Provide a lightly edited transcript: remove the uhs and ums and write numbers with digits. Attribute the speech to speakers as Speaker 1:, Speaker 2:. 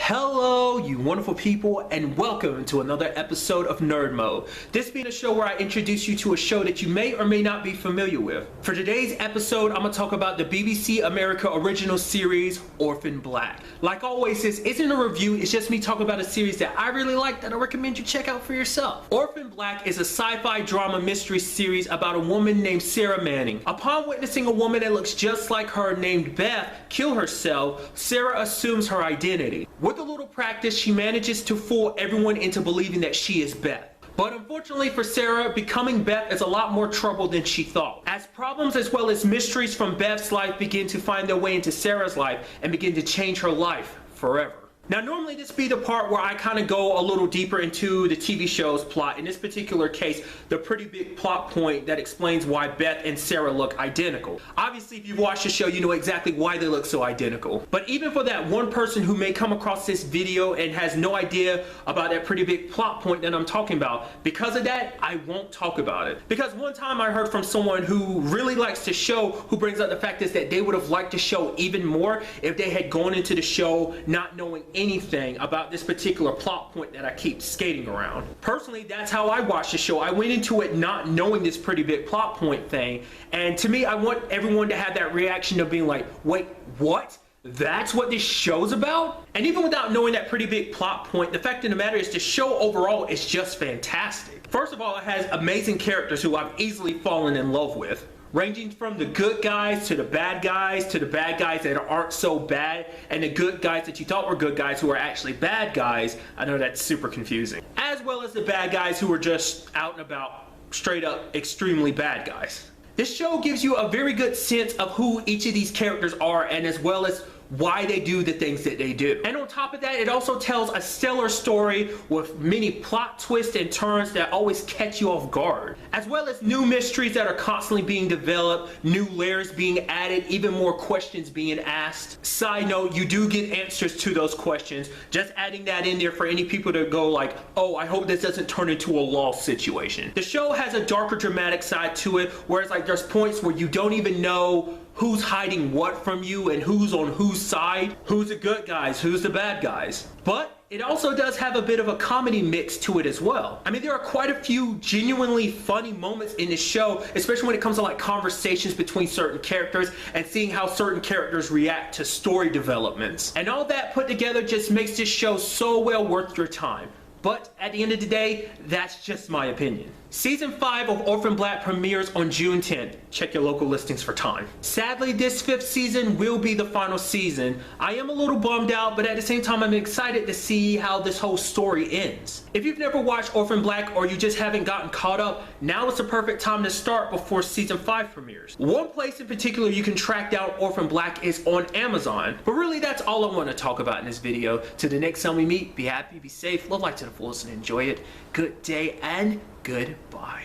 Speaker 1: Hello, you wonderful people, and welcome to another episode of Nerd Mode. This being a show where I introduce you to a show that you may or may not be familiar with. For today's episode, I'm going to talk about the BBC America original series, Orphan Black. Like always, this isn't a review, it's just me talking about a series that I really like that I recommend you check out for yourself. Orphan Black is a sci-fi drama mystery series about a woman named Sarah Manning. Upon witnessing a woman that looks just like her named Beth kill herself, Sarah assumes her identity. With a little practice, she manages to fool everyone into believing that she is Beth. But unfortunately for Sarah, becoming Beth is a lot more trouble than she thought, as problems as well as mysteries from Beth's life begin to find their way into Sarah's life and begin to change her life forever. Now normally this be the part where I kind of go a little deeper into the TV show's plot. In this particular case, the pretty big plot point that explains why Beth and Sarah look identical. Obviously if you've watched the show, you know exactly why they look so identical. But even for that one person who may come across this video and has no idea about that pretty big plot point that I'm talking about, because of that, I won't talk about it. Because one time I heard from someone who really likes the show, who brings up the fact is that they would have liked the show even more if they had gone into the show not knowing anything about this particular plot point that I keep skating around. Personally, that's how I watched the show. I went into it not knowing this pretty big plot point thing, and to me, I want everyone to have that reaction of being like, wait, what? That's what this show's about? And even without knowing that pretty big plot point, the fact of the matter is the show overall is just fantastic. First of all, it has amazing characters who I've easily fallen in love with, ranging from the good guys to the bad guys that aren't so bad, and the good guys that you thought were good guys who are actually bad guys. I know that's super confusing. As well as the bad guys who are just out and about, straight up extremely bad guys. This show gives you a very good sense of who each of these characters are, and as well as why they do the things that they do. And on top of that, it also tells a stellar story with many plot twists and turns that always catch you off guard, as well as new mysteries that are constantly being developed, new layers being added, even more questions being asked. Side note, you do get answers to those questions, just adding that in there for any people to go like, oh, I hope this doesn't turn into a lost situation. The show has a darker dramatic side to it, whereas like there's points where you don't even know who's hiding what from you and who's on whose side, who's the good guys, who's the bad guys. But it also does have a bit of a comedy mix to it as well. I mean, there are quite a few genuinely funny moments in this show, especially when it comes to like conversations between certain characters and seeing how certain characters react to story developments. And all that put together just makes this show so well worth your time. But at the end of the day, that's just my opinion. Season 5 of Orphan Black premieres on June 10th. Check your local listings for time. Sadly, this 5th season will be the final season. I am a little bummed out, but at the same time, I'm excited to see how this whole story ends. If you've never watched Orphan Black or you just haven't gotten caught up, now is the perfect time to start before Season 5 premieres. One place in particular you can track down Orphan Black is on Amazon. But really, that's all I want to talk about in this video. Till the next time we meet, be happy, be safe, love life to the fullest, and enjoy it. Good day and goodbye.